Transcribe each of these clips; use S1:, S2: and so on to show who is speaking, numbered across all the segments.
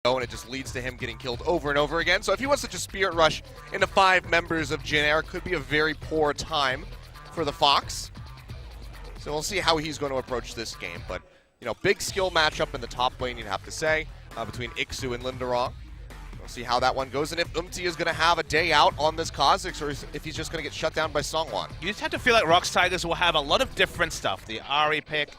S1: and it just leads to him getting killed over and over again. So if he wants to just Spirit Rush into 5 members of Jin Air, could be a very poor time for the Fox. So we'll see how he's going to approach this game. But, you know, big skill matchup in the top lane, you'd have to say, between Ixu and Linderong. We'll see how that one goes, and if is going to have a day out on this Kha'Zix, or if he's just going to get shut down by Songwon.
S2: You just have to feel like ROX Tigers will have a lot of different stuff. The Ahri pick,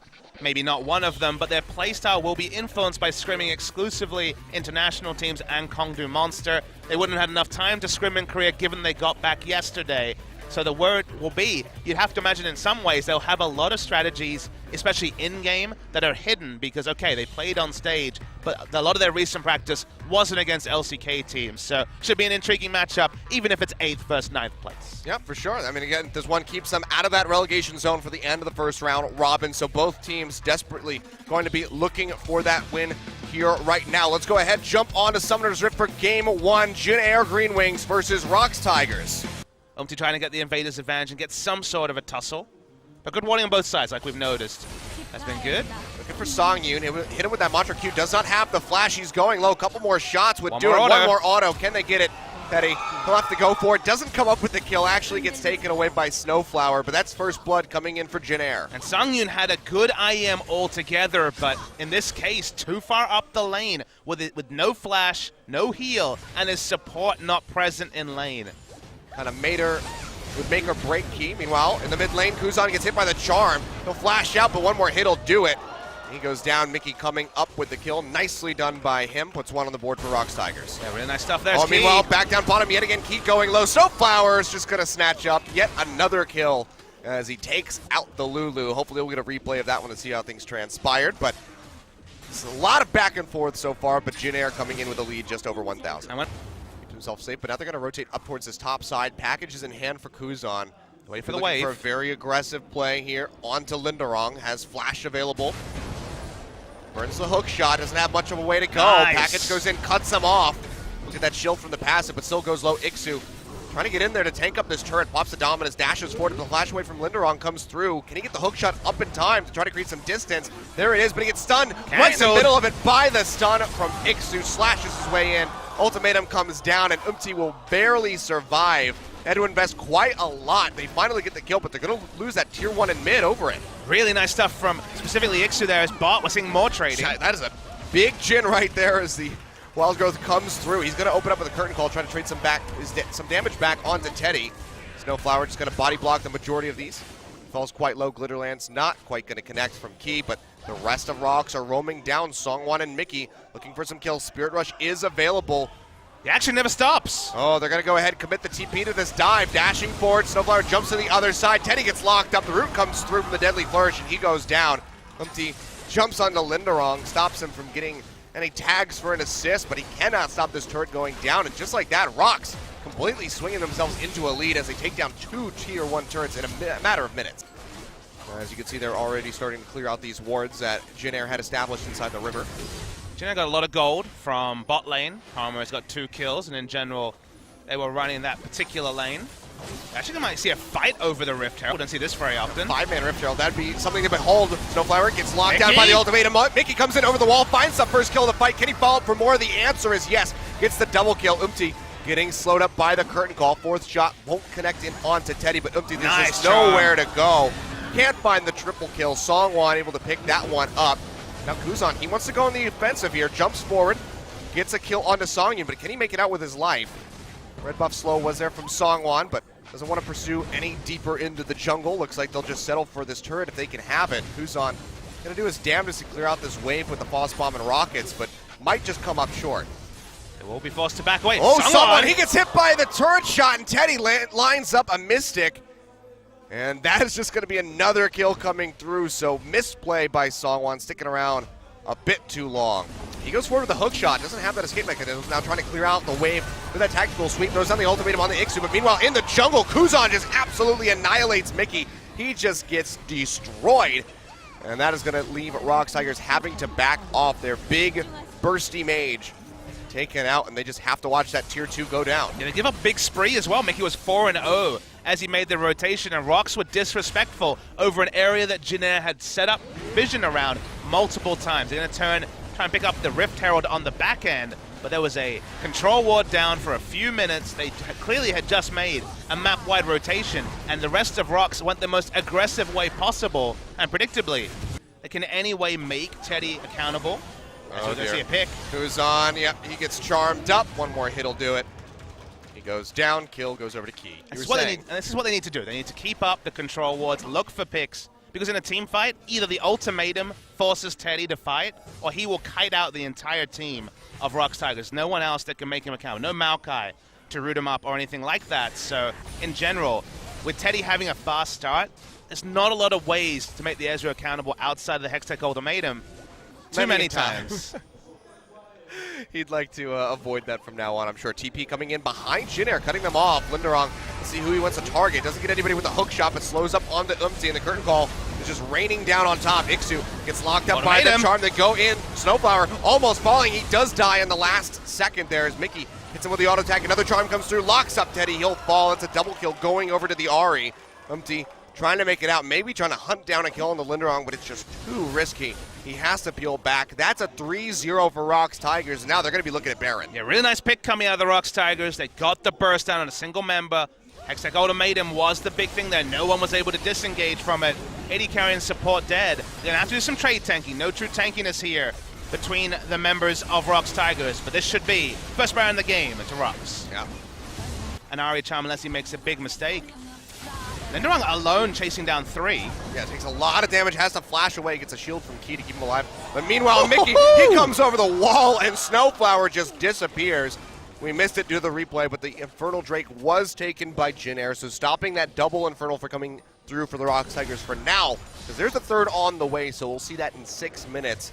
S2: maybe not one of them, but their playstyle will be influenced by scrimming exclusively international teams and Kongdu Monster. They wouldn't have had enough time to scrim in Korea given they got back yesterday. So the word will be, you'd have to imagine in some ways they'll have a lot of strategies, especially in-game, that are hidden because, okay, they played on stage, but a lot of their recent practice wasn't against LCK teams. So should be an intriguing matchup, even if it's 8th versus 9th place.
S1: Yeah, for sure. I mean, again, this one keeps them out of that relegation zone for the end of the first round robin. So both teams desperately going to be looking for that win here right now. Let's go ahead, jump on to Summoner's Rift for Game 1. Jin Air Green Wings versus ROX Tigers.
S2: Trying to get the invaders advantage and get some sort of a tussle. But good warning on both sides, like we've noticed. That's been good.
S1: Looking for Songyun. Hit him with that Mantra Q. Does not have the flash. He's going low. A couple more shots would do it. One more auto. Can they get it? Teddy, he'll have to go for it. Doesn't come up with the kill. Actually gets taken away by Snowflower, but that's first blood coming in for Jin Air.
S2: And Songyun had a good IEM altogether, but in this case, too far up the lane with no flash, no heal, and his support not present in lane.
S1: Kind of would make or break key. Meanwhile, in the mid lane, Kuzan gets hit by the charm. He'll flash out, but one more hit will do it. He goes down. Mickey coming up with the kill. Nicely done by him. Puts one on the board for ROX Tigers.
S2: Yeah, really nice stuff there.
S1: Meanwhile, back down bottom yet again. Keith going low. Snowflower is just going to snatch up yet another kill as he takes out the Lulu. Hopefully we'll get a replay of that one to see how things transpired. But it's a lot of back and forth so far, but Jin Air coming in with a lead just over 1,000. Himself safe, but now they're going to rotate up towards this top side. Package is in hand for Kuzan.
S2: Wait for the wave.
S1: For a very aggressive play here onto Linderong. Has flash available. Burns the hook shot. Doesn't have much of a way to go.
S2: Nice.
S1: Package goes in, cuts him off. Look at that shield from the passive, but still goes low. Ixu trying to get in there to tank up this turret. Pops the dominance, dashes forward, and the flash away from Linderong comes through. Can he get the hook shot up in time to try to create some distance? There it is, but he gets stunned right in the middle of it by the stun from Ixu. Slashes his way in. Ultimatum comes down, and will barely survive. Had to invest quite a lot. They finally get the kill, but they're going to lose that tier 1 in mid over it.
S2: Really nice stuff from specifically Ixu there as bot. We're seeing more trading.
S1: That is a big Jin right there as the Wild Growth comes through. He's going to open up with a curtain call, try to trade some damage back onto Teddy. Snowflower just going to body block the majority of these. Falls quite low. Glitterland's not quite going to connect from Key, but the rest of ROX are roaming down. Songwon and Mickey looking for some kills. Spirit Rush is available.
S2: The action never stops.
S1: Oh, they're going to go ahead and commit the TP to this dive. Dashing forward, Snowflower jumps to the other side. Teddy gets locked up. The root comes through from the Deadly Flourish, and he goes down. Jumps onto Linderong, stops him from getting any tags for an assist, but he cannot stop this turret going down. And just like that, ROX completely swinging themselves into a lead as they take down 2 tier 1 turrets in a matter of minutes. As you can see, they're already starting to clear out these wards that Jin Air had established inside the river.
S2: Jin Air got a lot of gold from bot lane. Karma has got 2 kills, and in general, they were running that particular lane. Actually, they might see a fight over the Rift Herald. Don't see this very often.
S1: 5-man Rift Herald, that'd be something to behold. Snowflower gets locked down by the ultimatum. Mickey comes in over the wall, finds the first kill of the fight. Can he follow up for more? The answer is yes. Gets the double kill. Getting slowed up by the curtain call. 4th shot won't connect in onto Teddy, but there's just nowhere to go. Can't find the triple kill. Songwon able to pick that one up. Now Kuzan, he wants to go on the offensive here. Jumps forward, gets a kill onto Songyun, but can he make it out with his life? Red buff slow was there from Songwon, but doesn't want to pursue any deeper into the jungle. Looks like they'll just settle for this turret if they can have it. Kuzan gonna do his damnedest to clear out this wave with the Frost Bomb and rockets, but might just come up short.
S2: They will be forced to back away.
S1: Oh, Songwon, he gets hit by the turret shot, and Teddy lines up a Mystic. And that is just going to be another kill coming through, so misplay by Songwon, sticking around a bit too long. He goes forward with the hook shot, doesn't have that escape mechanism, now trying to clear out the wave with that tactical sweep, throws down the ultimatum on the Ixu, but meanwhile in the jungle, Kuzan just absolutely annihilates Mickey. He just gets destroyed, and that is going to leave ROX Tigers having to back off their big, bursty mage. Taken out, and they just have to watch that tier 2 go down.
S2: Yeah, they give a big spree as well. Mickey was 4-0 as he made the rotation, and ROX were disrespectful over an area that Jin Air had set up vision around multiple times. They're going to try try and pick up the Rift Herald on the back end, but there was a control ward down for a few minutes. They clearly had just made a map-wide rotation, and the rest of ROX went the most aggressive way possible, and predictably, they can anyway make Teddy accountable.
S1: Oh,
S2: dear. See a pick.
S1: Who's on? Yep, he gets charmed up. One more hit will do it. He goes down, kill goes over to Key.
S2: This is what they need to do. They need to keep up the control wards, look for picks, because in a team fight, either the ultimatum forces Teddy to fight, or he will kite out the entire team of ROX Tigers. No one else that can make him accountable. No Maokai to root him up or anything like that. So, in general, with Teddy having a fast start, there's not a lot of ways to make the Ezreal accountable outside of the Hextech ultimatum. Too many times.
S1: He'd like to avoid that from now on, I'm sure. TP coming in behind Jinair, cutting them off. Linderong, let's see who he wants to target. Doesn't get anybody with a hook shot, but slows up onto Umti, and the curtain call is just raining down on top. Ixu gets locked up by the charm. They go in. Snowflower almost falling. He does die in the last second there as Mickey hits him with the auto attack. Another charm comes through, locks up Teddy. He'll fall. It's a double kill going over to the Ahri. Umti trying to make it out, maybe trying to hunt down a kill on the Linderong, but it's just too risky. He has to peel back. That's a 3-0 for ROX Tigers. Now they're going to be looking at Baron.
S2: Yeah, really nice pick coming out of the ROX Tigers. They got the burst down on a single member. Hextech ultimatum was the big thing there. No one was able to disengage from it. 80 carrying support dead. They're going to have to do some trade tanking. No true tankiness here between the members of ROX Tigers, but this should be first Baron in the game to ROX.
S1: Yeah.
S2: An Ahri charm unless he makes a big mistake. Linderong alone chasing down 3.
S1: Yeah, takes a lot of damage, has to flash away, gets a shield from Key to keep him alive. But meanwhile, Mickey, he comes over the wall and Snowflower just disappears. We missed it due to the replay, but the Infernal Drake was taken by Jinair, so stopping that double Infernal for coming through for the ROX Tigers for now, because there's a third on the way, so we'll see that in 6 minutes.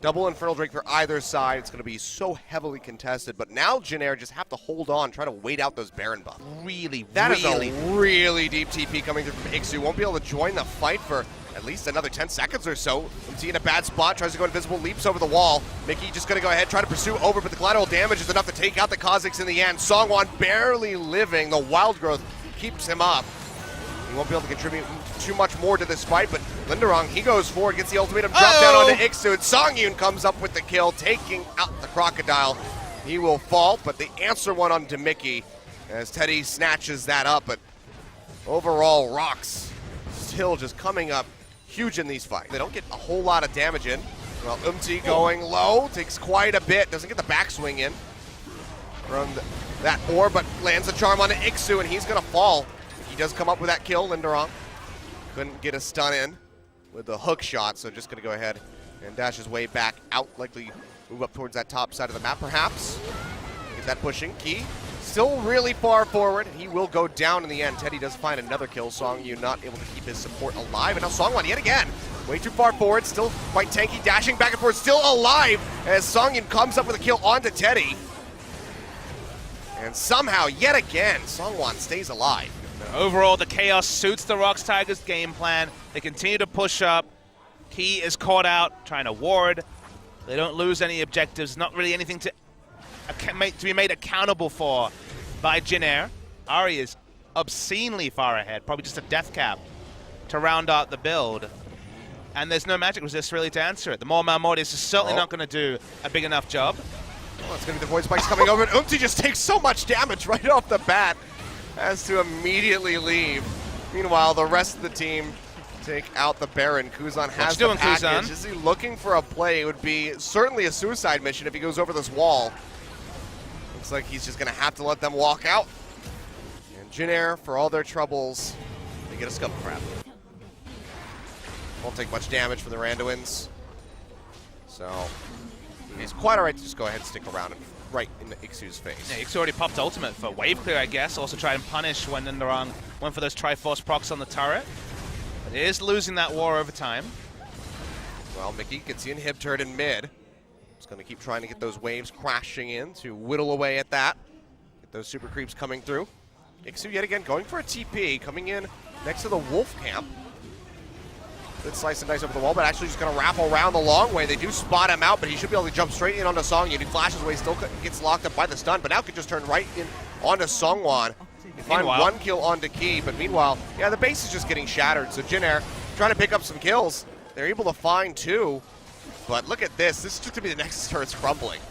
S1: Double Infernal Drake for either side. It's going to be so heavily contested, but now Jinair just have to hold on, try to wait out those Baron buffs. That is a really deep TP coming through from Ixu. Won't be able to join the fight for at least another 10 seconds or so. Umti in a bad spot, tries to go invisible, leaps over the wall. Mickey just going to go ahead, try to pursue over, but the collateral damage is enough to take out the Kha'Zix in the end. Songwon barely living. The Wild Growth keeps him up. He won't be able to contribute too much more to this fight, but Linderong, he goes forward, gets the ultimatum drop down onto Ixu, and Songyun comes up with the kill, taking out the Crocodile. He will fall, but the answer one onto Mickey as Teddy snatches that up, but overall, ROX still just coming up huge in these fights. They don't get a whole lot of damage in. Well, Umti going low, takes quite a bit, doesn't get the backswing in from that orb, but lands a charm onto Ixu, and he's gonna fall. He does come up with that kill, Linderong. Couldn't get a stun in with the hook shot, so just gonna go ahead and dash his way back out, likely move up towards that top side of the map perhaps. Get that pushing. Key still really far forward. He will go down in the end. Teddy does find another kill. Songyun not able to keep his support alive, and now Songwon yet again. Way too far forward, still quite tanky, dashing back and forth, still alive as Songyun comes up with a kill onto Teddy. And somehow, yet again, Songwon stays alive.
S2: Overall, the chaos suits the ROX Tigers game plan. They continue to push up. Key is caught out, trying to ward. They don't lose any objectives. Not really anything to be made accountable for by Jinair. Ahri is obscenely far ahead, probably just a death cap to round out the build. And there's no magic resist really to answer it. The more Malmortius is certainly not going to do a big enough job.
S1: Well, it's going to be the void spikes coming over, and Umti just takes so much damage right off the bat. Has to immediately leave. Meanwhile, the rest of the team take out the Baron. Kuzan has the package.
S2: Kuzan?
S1: Is he looking for a play? It would be certainly a suicide mission if he goes over this wall. Looks like he's just going to have to let them walk out. And Jinair, for all their troubles, they get a scub crab. Won't take much damage from the Randuins. So, he's quite alright to just go ahead and stick around and right in Ixu's face.
S2: Yeah, Ixu already popped ultimate for wave clear, I guess. Also try and punish when Linderong went for those Triforce procs on the turret. But it is losing that war over time.
S1: Well, Mickey gets the inhib turret in mid. He's going to keep trying to get those waves crashing in to whittle away at that. Get those super creeps coming through. Ixu yet again going for a TP, coming in next to the wolf camp. Good slice and dice over the wall, but actually just going to wrap around the long way. They do spot him out, but he should be able to jump straight in onto Songyun. He flashes away, still gets locked up by the stun, but now could just turn right in onto Songwon. You find one kill onto Key, but meanwhile, yeah, the base is just getting shattered. So Jinair trying to pick up some kills. They're able to find 2. but look at this. This is just going to be the Nexus turrets crumbling.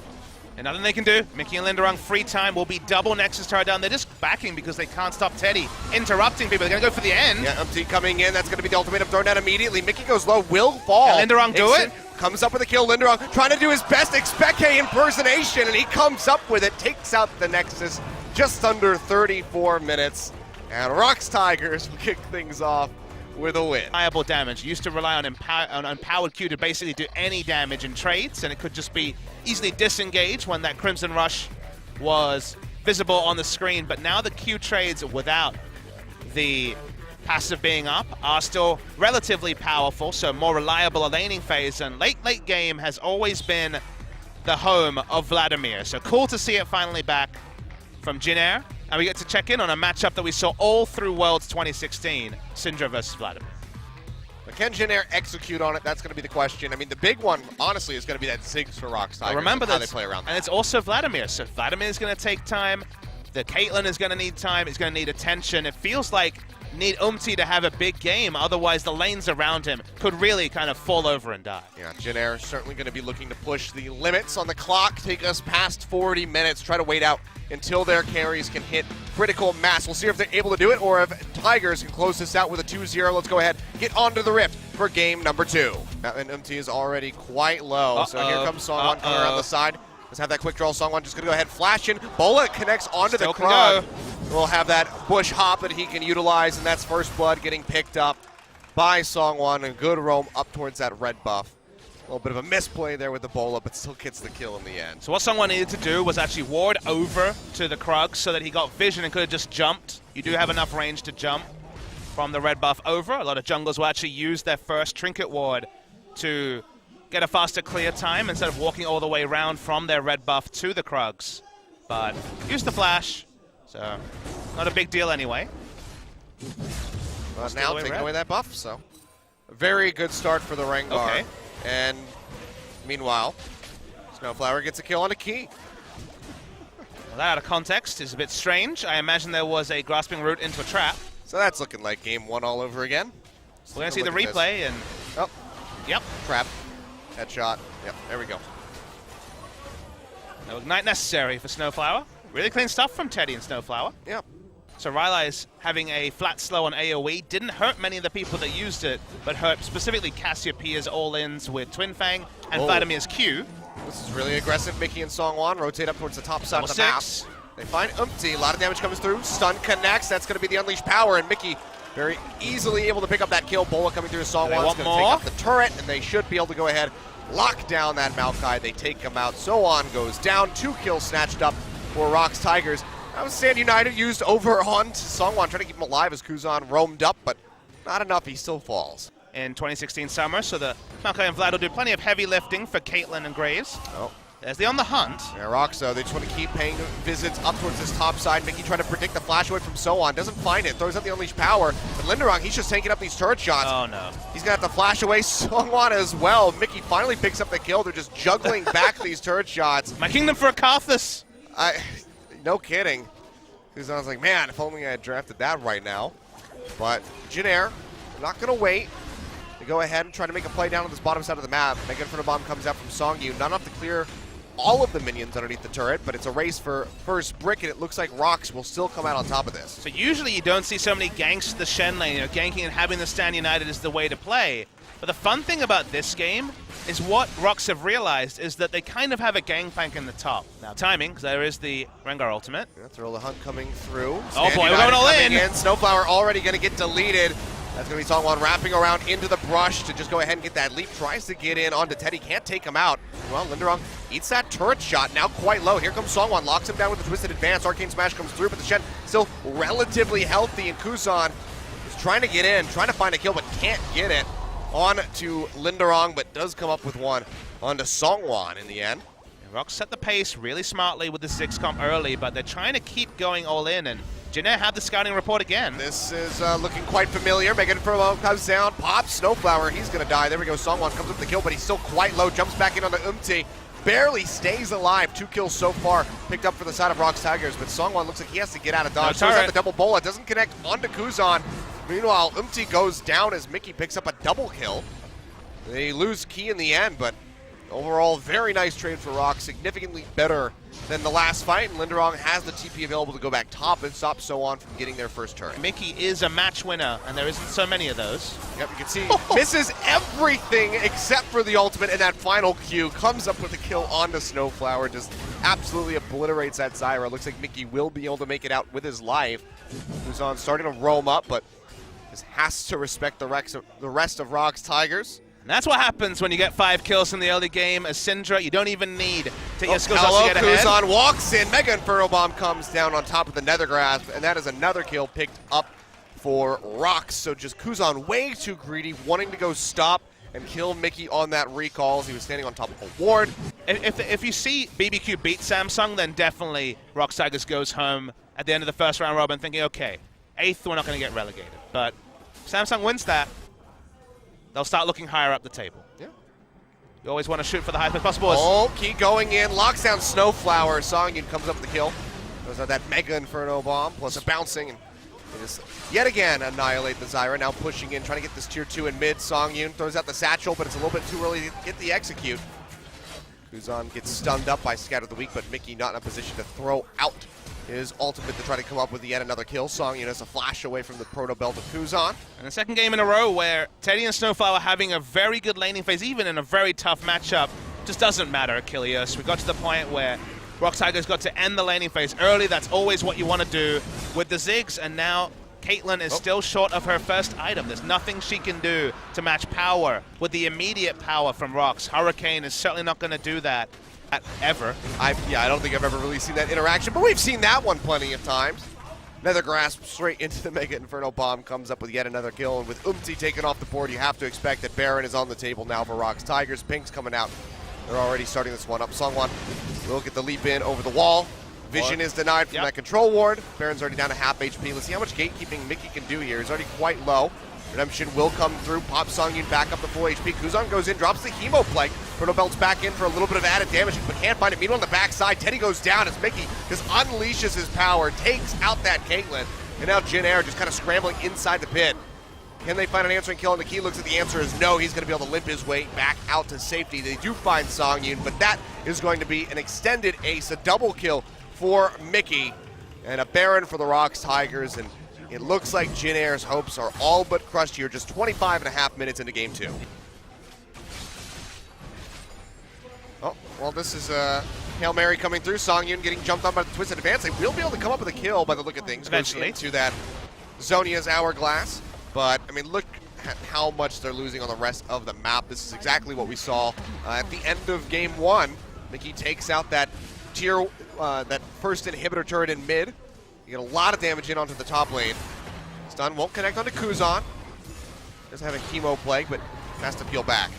S2: And nothing they can do. Mickey and Linderung, free time, will be double Nexus turret down. They're just backing because they can't stop Teddy interrupting people. They're going to go for the end.
S1: Yeah, coming in. That's going to be the ultimatum thrown out immediately. Mickey goes low, will fall.
S2: Can Linderung do it?
S1: Comes up with a kill. Linderung trying to do his best Expecke impersonation, and he comes up with it, takes out the Nexus just under 34 minutes. And ROX Tigers will kick things off with a win.
S2: Reliable damage. Used to rely on Empowered Q to basically do any damage in trades, and it could just be easily disengaged when that Crimson Rush was visible on the screen. But now the Q trades without the passive being up are still relatively powerful, so more reliable a laning phase, and late game has always been the home of Vladimir. So cool to see it finally back from Jinair. And we get to check in on a matchup that we saw all through Worlds 2016, Syndra versus Vladimir.
S1: But can Jinair execute on it? That's going to be the question. I mean, the big one, honestly, is going to be that Ziggs for ROX Tigers.
S2: Remember
S1: how
S2: that,
S1: they play around that.
S2: And it's also Vladimir, so Vladimir is going to take time. The Caitlyn is going to need time. He's going to need attention. It feels like need to have a big game, otherwise the lanes around him could really kind of fall over and die.
S1: Yeah, Jinair is certainly going to be looking to push the limits on the clock, take us past 40 minutes, try to wait out until their carries can hit critical mass. We'll see if they're able to do it or if Tigers can close this out with a 2-0. Let's go ahead, get onto the Rift for game number 2. And is already quite low, so here comes Songwon coming around the side. Let's have that quick draw. Songwon just going to go ahead, flash in. Bola connects onto the Krug. We'll have that bush hop that he can utilize, and that's first blood getting picked up by Songwon. A good roam up towards that red buff. A little bit of a misplay there with the Bola, but still gets the kill in the end.
S2: So what Songwon needed to do was actually ward over to the Krug so that he got vision and could have just jumped. You do have enough range to jump from the red buff over. A lot of junglers will actually use their first trinket ward to get a faster clear time instead of walking all the way around from their red buff to the Krugs. But use the flash, so not a big deal anyway.
S1: But now taking away that buff, so a very good start for the Rengar.
S2: Okay.
S1: And meanwhile, Snowflower gets a kill on a key.
S2: Well, that out of context is a bit strange. I imagine there was a grasping root into a trap.
S1: So that's looking like game 1 all over again.
S2: We're going to see the replay and...
S1: Oh.
S2: Yep.
S1: Trap. Headshot. Yep, there we go.
S2: No Ignite necessary for Snowflower. Really clean stuff from Teddy and Snowflower.
S1: Yep.
S2: So Rylai's having a flat slow on AoE. Didn't hurt many of the people that used it, but hurt specifically Cassiopeia's all-ins with Twin Fang and Vladimir's Q.
S1: This is really aggressive. Mickey and Songwon rotate up towards the top side of the map. They find Umpty. A lot of damage comes through. Stun connects. That's going to be the Unleashed Power, and Mickey very easily able to pick up that kill. Bola coming through Songwon's going to take out the turret, and they should be able to go ahead, lock down that Maokai. They take him out. Soan goes down. 2 kills snatched up for ROX Tigers. That was Stand United used over on Songwon, trying to keep him alive as Kuzan roamed up, but not enough. He still falls.
S2: In 2016 summer, so the Maokai and Vlad will do plenty of heavy lifting for Caitlyn and Graves.
S1: Oh.
S2: As they on the hunt.
S1: Yeah, ROX, they just want to keep paying visits up towards this top side. Mickey trying to predict the flash away from Soan. Doesn't find it. Throws out the Unleashed Power. But Linderung, he's just taking up these turret shots.
S2: Oh, no.
S1: He's going to have to flash away Songwon as well. Mickey finally picks up the kill. They're just juggling back these turret shots.
S2: My kingdom for a Karthus.
S1: No kidding. Because I was like, man, if only I had drafted that right now. But Jinair, not going to wait. They go ahead and try to make a play down on this bottom side of the map. Mega Inferno Bomb comes out from Songyu. Not enough to clear all of the minions underneath the turret, but it's a race for first brick, and it looks like ROX will still come out on top of this.
S2: So usually you don't see so many ganks to the Shen lane. You know, ganking and having the Stand United is the way to play. But the fun thing about this game is what ROX have realized is that they kind of have a gangplank in the top. Now timing, because there is the Rengar ultimate.
S1: Yeah, Thrill the Hunt coming through.
S2: Oh boy, we're going all in.
S1: Snowflower already going to get deleted. That's going to be Songwon wrapping around into the brush to just go ahead and get that leap. Tries to get in onto Teddy, can't take him out. Well, Linderung eats that turret shot, now quite low. Here comes Songwon, locks him down with a Twisted Advance. Arcane Smash comes through, but the Shen still relatively healthy, and Kuzan is trying to get in, trying to find a kill, but can't get it. On to Linderung, but does come up with one onto Songwon in the end.
S2: ROX set the pace really smartly with the 6 comp early, but they're trying to keep going all in, and Jinair had the scouting report again.
S1: This is looking quite familiar. Mega Inferno comes down, pops Snowflower, he's going to die. There we go, Songwon comes up with the kill, but he's still quite low, jumps back in on the Umti. Barely stays alive. 2 kills so far picked up for the side of ROX Tigers, but Songwon looks like he has to get out of dodge. Throws out the double Bola, doesn't connect onto Kuzan. Meanwhile, Umti goes down as Mickey picks up a double kill. They lose Key in the end, but Overall, very nice trade for ROX, significantly better than the last fight, and Linderong has the TP available to go back top and stop So-On from getting their first turret.
S2: Mickey is a match winner, and there isn't so many of those.
S1: Yep, you can see misses everything except for the ultimate, and that final Q comes up with a kill onto Snowflower, just absolutely obliterates that Zyra. Looks like Mickey will be able to make it out with his life. Kuzan starting to roam up, but just has to respect the rest of ROX Tigers.
S2: And that's what happens when you get 5 kills in the early game. As Syndra, you don't even need to get skills
S1: hello,
S2: to get ahead.
S1: Kuzan walks in. Mega Inferno Bomb comes down on top of the Nether Grasp, and that is another kill picked up for ROX. So just Kuzan way too greedy, wanting to go stop and kill Mickey on that recall as he was standing on top of a ward.
S2: If you see BBQ beat Samsung, then definitely ROX Tigers goes home at the end of the first round robin thinking, okay, 8th, we're not going to get relegated. But if Samsung wins that, they'll start looking higher up the table.
S1: Yeah.
S2: You always want to shoot for the highest as possible.
S1: Oh, keep going in. Locks down Snowflower. Songyun comes up with the kill. Those are that Mega Inferno Bomb, plus a bouncing. And they just yet again annihilate the Zyra. Now pushing in, trying to get this tier 2 in mid. Songyun throws out the satchel, but it's a little bit too early to get the execute. Kuzan gets stunned up by Scatter the Weak, but Mickey not in a position to throw out his ultimate to try to come up with yet another kill. Songyun has a flash away from the proto belt of Kuzan.
S2: And the second game in a row where Teddy and Snowflower having a very good laning phase, even in a very tough matchup, just doesn't matter, Achilles. We got to the point where ROX Tigers got to end the laning phase early. That's always what you want to do with the Ziggs, and now Caitlyn is still short of her first item. There's nothing she can do to match power with the immediate power from ROX. Hurricane is certainly not going to do that ever.
S1: I don't think I've ever really seen that interaction, but we've seen that one plenty of times. Nether Grasp straight into the Mega Inferno Bomb comes up with yet another kill, and with taken off the board, you have to expect that Baron is on the table now for ROX Tigers. Pink's coming out. They're already starting this one up. Songwon will get the leap in over the wall. Vision is denied from that control ward. Baron's already down to half HP. Let's see how much gatekeeping Mickey can do here. He's already quite low. Redemption will come through. Pop Songyun back up to full HP. Kuzan goes in, drops the Hemo Plague. Proto Belt's back in for a little bit of added damage, but can't find it. Meanwhile, on the backside, Teddy goes down as Mickey just unleashes his power, takes out that Caitlyn. And now Jin Air just kind of scrambling inside the pit. Can they find an answering kill? And the key looks at the answer is no. He's going to be able to limp his way back out to safety. They do find Songyun, but that is going to be an extended ace, a double kill for Mickey, and a Baron for the ROX Tigers. And it looks like Jin Air's hopes are all but crushed here, just 25.5 minutes into game 2. Oh, well, this is a Hail Mary coming through. Songyun getting jumped on by the Twisted Advance. They will be able to come up with a kill by the look of things.
S2: Eventually.
S1: Goes into that Zonia's Hourglass. But, I mean, look at how much they're losing on the rest of the map. This is exactly what we saw at the end of game 1. Mickey takes out that that first inhibitor turret in mid. You get a lot of damage in onto the top lane. Stun won't connect onto Kuzan. Doesn't have a Hemo Plague, but has to peel back.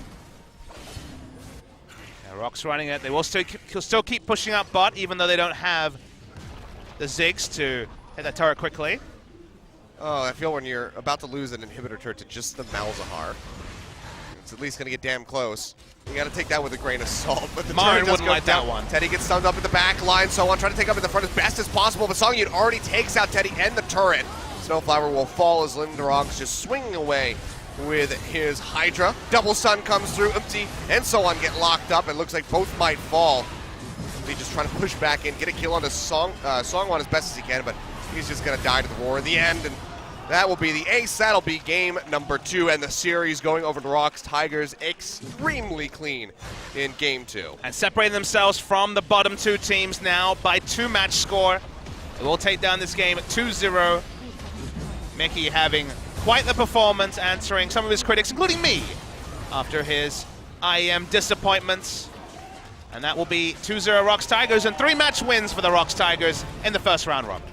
S2: Yeah, ROX running it. They will still keep pushing up bot, even though they don't have the Ziggs to hit that turret quickly.
S1: Oh, I feel when you're about to lose an inhibitor turret to just the Malzahar, it's at least going to get damn close. You got to take that with a grain of salt. But the
S2: Marin
S1: turret
S2: wouldn't like that one.
S1: Teddy gets stunned up at the back line, so on, trying to take up in the front as best as possible. But Songyun already takes out Teddy and the turret. Snowflower will fall as Linderong's just swinging away with his Hydra. Double stun comes through. And so on get locked up. It looks like both might fall. They just trying to push back in, get a kill on the Songwon as best as he can, but he's just going to die to the war in the end. And that will be the ace. That'll be game number 2, and the series going over to ROX Tigers extremely clean in game 2.
S2: And separating themselves from the bottom 2 teams now by 2 match score. They will take down this game at 2-0. Mickey having quite the performance, answering some of his critics, including me, after his IEM disappointments. And that will be 2-0 ROX Tigers and 3 match wins for the ROX Tigers in the first round robin.